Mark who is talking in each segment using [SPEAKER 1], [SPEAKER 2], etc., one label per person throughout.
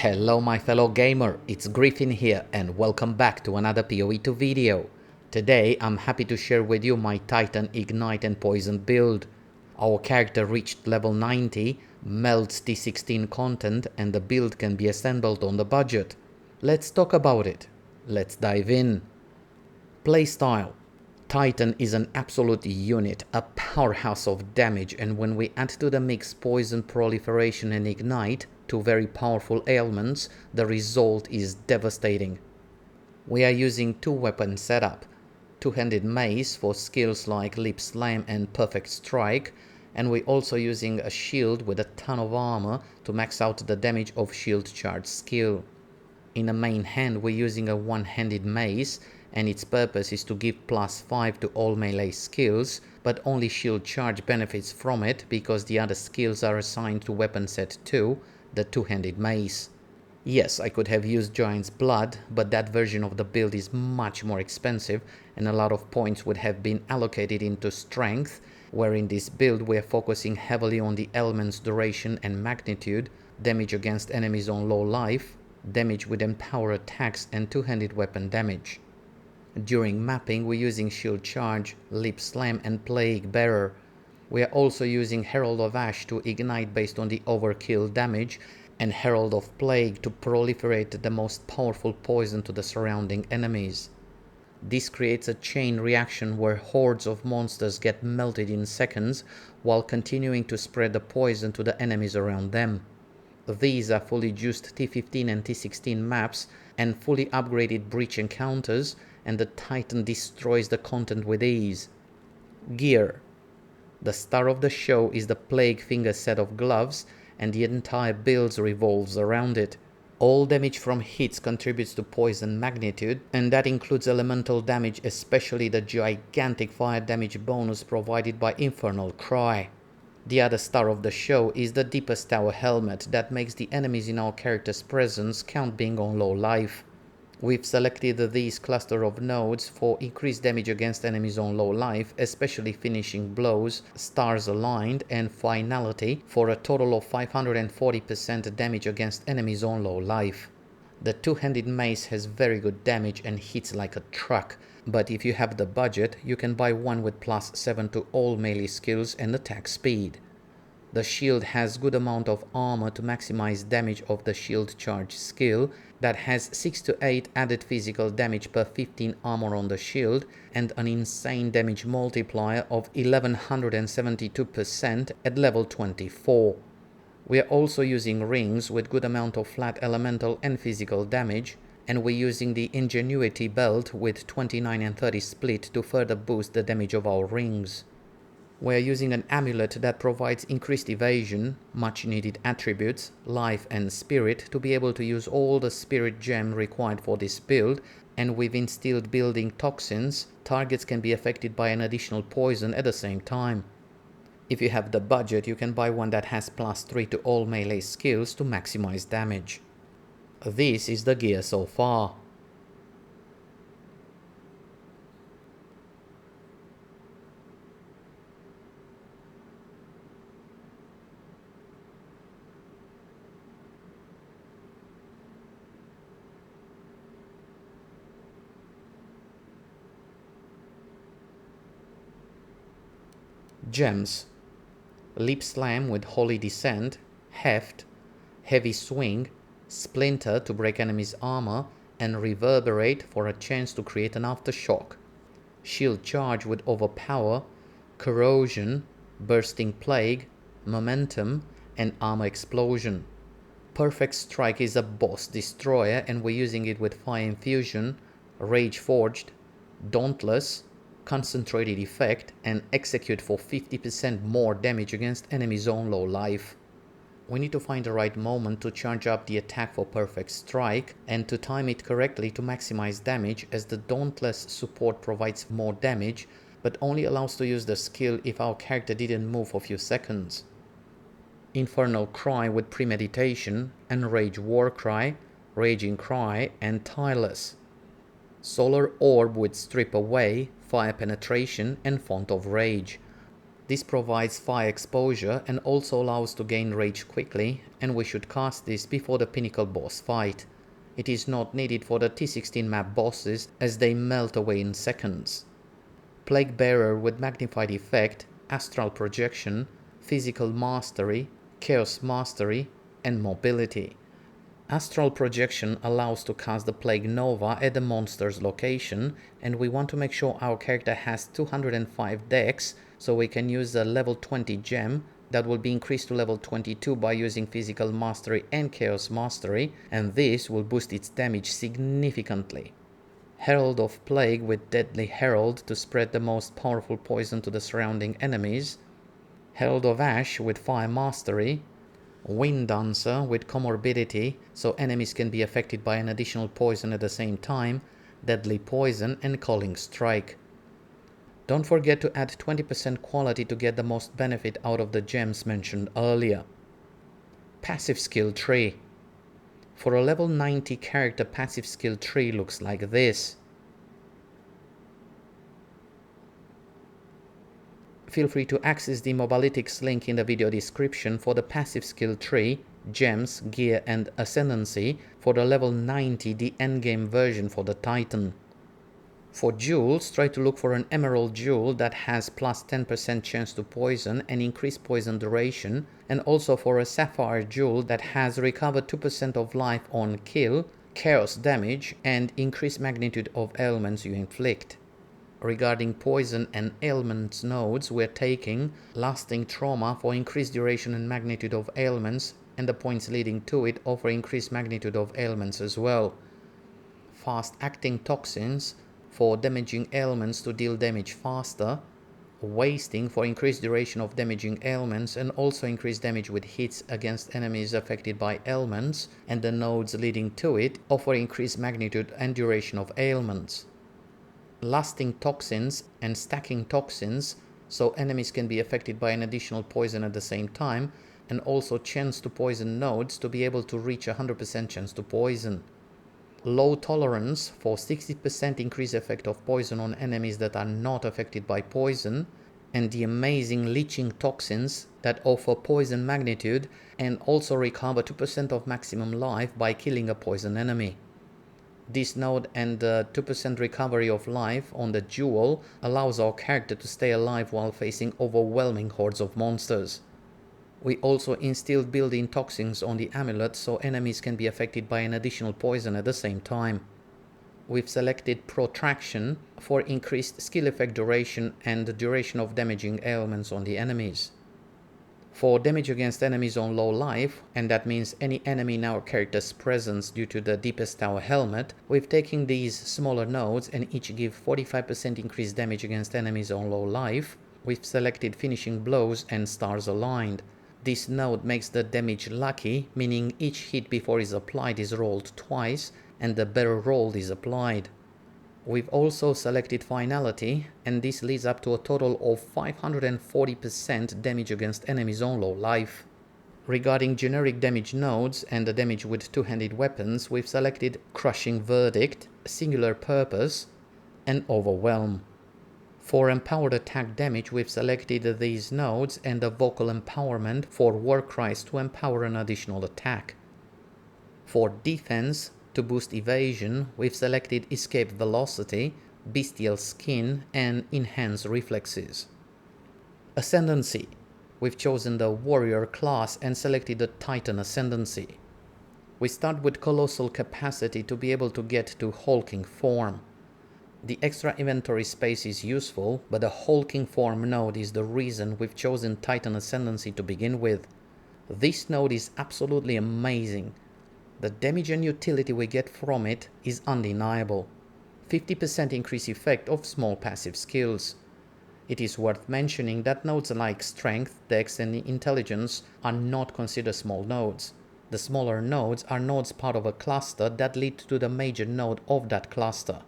[SPEAKER 1] Hello my fellow gamer, it's Griffin here and welcome back to another POE 2 video. Today I'm happy to share with you my Titan Ignite and Poison build. Our character reached level 90, melts T16 content and the build can be assembled on the budget. Let's talk about it. Let's dive in. Playstyle. Titan is an absolute unit, a powerhouse of damage, and when we add to the mix Poison, Proliferation and Ignite, two very powerful ailments, the result is devastating. We are using two weapon setup, two-handed mace for skills like Lip Slam and Perfect Strike, and we're also using a shield with a ton of armor to max out the damage of shield charge skill. In the main hand we're using a one-handed mace, and its purpose is to give +5 to all melee skills, but only shield charge benefits from it because the other skills are assigned to weapon set 2, the two-handed mace. Yes, I could have used Giant's Blood, but that version of the build is much more expensive and a lot of points would have been allocated into strength, where in this build we are focusing heavily on the elements duration and magnitude, damage against enemies on low life, damage with empower attacks and two-handed weapon damage. During mapping we're using Shield Charge, Lip Slam and Plague Bearer. We are also using Herald of Ash to ignite based on the overkill damage and Herald of Plague to proliferate the most powerful poison to the surrounding enemies. This creates a chain reaction where hordes of monsters get melted in seconds while continuing to spread the poison to the enemies around them. These are fully juiced T15 and T16 maps and fully upgraded breach encounters, and the Titan destroys the content with ease. Gear. The star of the show is the Plague Finger set of gloves, and the entire build revolves around it. All damage from hits contributes to poison magnitude, and that includes elemental damage, especially the gigantic fire damage bonus provided by Infernal Cry. The other star of the show is the Deepest Tower helmet that makes the enemies in our character's presence count being on low life. We've selected these cluster of nodes for increased damage against enemies on low life, especially finishing blows, stars aligned and finality for a total of 540% damage against enemies on low life. The two-handed mace has very good damage and hits like a truck, but if you have the budget you can buy one with +7 to all melee skills and attack speed. The shield has good amount of armor to maximize damage of the shield charge skill that has 6 to 8 added physical damage per 15 armor on the shield and an insane damage multiplier of 1172% at level 24. We are also using rings with good amount of flat elemental and physical damage, and we're using the Ingenuity belt with 29 and 30 split to further boost the damage of our rings. We are using an amulet that provides increased evasion, much needed attributes, life and spirit to be able to use all the spirit gem required for this build, and with instilled building toxins, targets can be affected by an additional poison at the same time. If you have the budget you can buy one that has +3 to all melee skills to maximize damage. This is the gear so far. Gems. Lip Slam with Holy Descent, Heft, Heavy Swing, Splinter to break enemies' armor, and Reverberate for a chance to create an aftershock. Shield Charge with Overpower, Corrosion, Bursting Plague, Momentum, and Armor Explosion. Perfect Strike is a boss destroyer and we're using it with Fire Infusion, Rage Forged, Dauntless, Concentrated Effect, and Execute for 50% more damage against enemies on low life. We need to find the right moment to charge up the attack for Perfect Strike and to time it correctly to maximize damage, as the Dauntless support provides more damage but only allows to use the skill if our character didn't move for a few seconds. Infernal Cry with Premeditation, Enrage Warcry, Raging Cry, and Tireless. Solar Orb with Strip Away, Fire Penetration, and Font of Rage. This provides fire exposure and also allows to gain rage quickly, and we should cast this before the pinnacle boss fight. It is not needed for the T16 map bosses as they melt away in seconds. Plague Bearer with magnified effect, astral projection, physical mastery, chaos mastery, and mobility. Astral projection allows to cast the Plague Nova at the monster's location, and we want to make sure our character has 205 dex, so we can use a level 20 gem that will be increased to level 22 by using physical mastery and chaos mastery, and this will boost its damage significantly. Herald of Plague with Deadly Herald to spread the most powerful poison to the surrounding enemies. Herald of Ash with Fire Mastery. Wind Dancer with Comorbidity, so enemies can be affected by an additional poison at the same time. Deadly Poison and Calling Strike. Don't forget to add 20% quality to get the most benefit out of the gems mentioned earlier. Passive skill tree. For a level 90 character, passive skill tree looks like this. Feel free to access the MOBALYTICS link in the video description for the passive skill tree, gems, gear and ascendancy for the level 90, the endgame version for the Titan. For jewels, try to look for an emerald jewel that has plus 10% chance to poison and increased poison duration, and also for a sapphire jewel that has recovered 2% of life on kill, chaos damage and increased magnitude of ailments you inflict. Regarding poison and ailments nodes, we're taking lasting trauma for increased duration and magnitude of ailments, and the points leading to it offer increased magnitude of ailments as well. Fast acting toxins for damaging ailments to deal damage faster, wasting for increased duration of damaging ailments and also increased damage with hits against enemies affected by ailments, and the nodes leading to it offer increased magnitude and duration of ailments. Lasting toxins and stacking toxins, so enemies can be affected by an additional poison at the same time, and also chance to poison nodes to be able to reach 100% chance to poison. Low tolerance for 60% increased effect of poison on enemies that are not affected by poison, and the amazing leeching toxins that offer poison magnitude and also recover 2% of maximum life by killing a poison enemy. This node and the 2% recovery of life on the jewel allows our character to stay alive while facing overwhelming hordes of monsters. We also instilled built-in toxins on the amulet so enemies can be affected by an additional poison at the same time. We've selected Protraction for increased skill effect duration and the duration of damaging ailments on the enemies. For damage against enemies on low life, and that means any enemy in our character's presence due to the Deepest Tower helmet, we've taken these smaller nodes and each give 45% increased damage against enemies on low life. We've selected Finishing Blows and Stars Aligned. This node makes the damage lucky, meaning each hit before is applied is rolled twice and the barrel rolled is applied. We've also selected Finality, and this leads up to a total of 540% damage against enemies on low life. Regarding generic damage nodes and the damage with two-handed weapons, we've selected Crushing Verdict, Singular Purpose and Overwhelm. For empowered attack damage, we've selected these nodes and the Vocal Empowerment for War Cries to empower an additional attack. For defense, to boost evasion, we've selected Escape Velocity, Bestial Skin and Enhance Reflexes. Ascendancy, we've chosen the Warrior class and selected the Titan Ascendancy. We start with Colossal Capacity to be able to get to Hulking Form. The extra inventory space is useful, but the Hulking Form node is the reason we've chosen Titan Ascendancy to begin with. This node is absolutely amazing. The damage and utility we get from it is undeniable. 50% increase effect of small passive skills. It is worth mentioning that nodes like Strength, Dex and Intelligence are not considered small nodes. The smaller nodes are nodes part of a cluster that lead to the major node of that cluster.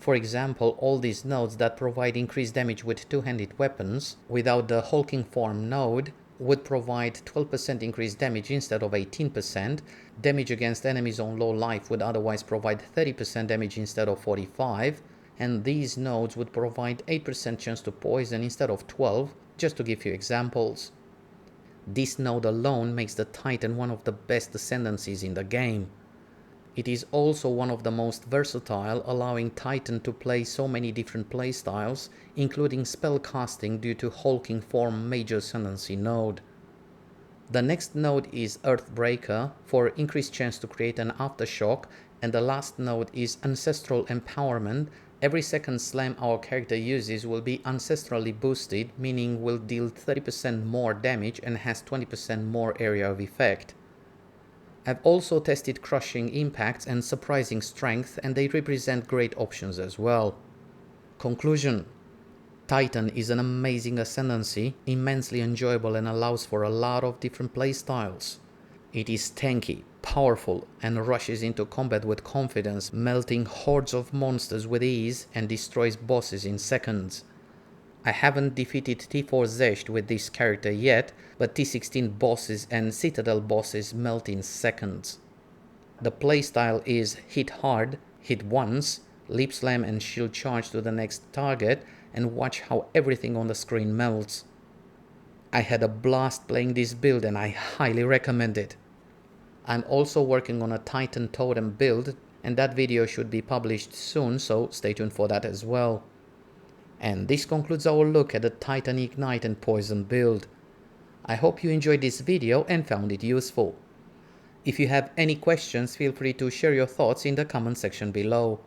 [SPEAKER 1] For example, all these nodes that provide increased damage with two-handed weapons without the Hulking Form node would provide 12% increased damage instead of 18%, damage against enemies on low life would otherwise provide 30% damage instead of 45%, and these nodes would provide 8% chance to poison instead of 12%, just to give you examples. This node alone makes the Titan one of the best ascendancies in the game. It is also one of the most versatile, allowing Titan to play so many different playstyles, including spellcasting due to hulking form major ascendancy node. The next node is Earthbreaker for increased chance to create an aftershock, and the last node is Ancestral Empowerment. Every second slam our character uses will be ancestrally boosted, meaning will deal 30% more damage and has 20% more area of effect. I've also tested Crushing Impacts and Surprising Strength, and they represent great options as well. Conclusion: Titan is an amazing ascendancy, immensely enjoyable and allows for a lot of different playstyles. It is tanky, powerful and rushes into combat with confidence, melting hordes of monsters with ease and destroys bosses in seconds. I haven't defeated T4 Zesht with this character yet, but T16 bosses and Citadel bosses melt in seconds. The playstyle is hit hard, hit once, lip slam and shield charge to the next target, and watch how everything on the screen melts. I had a blast playing this build and I highly recommend it. I'm also working on a Titan Totem build, and that video should be published soon, so stay tuned for that as well. And this concludes our look at the Titan Ignite and Poison build. I hope you enjoyed this video and found it useful. If you have any questions, feel free to share your thoughts in the comment section below.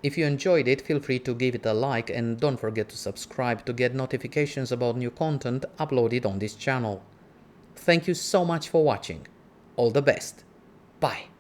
[SPEAKER 1] If you enjoyed it, feel free to give it a like and don't forget to subscribe to get notifications about new content uploaded on this channel. Thank you so much for watching. All the best. Bye.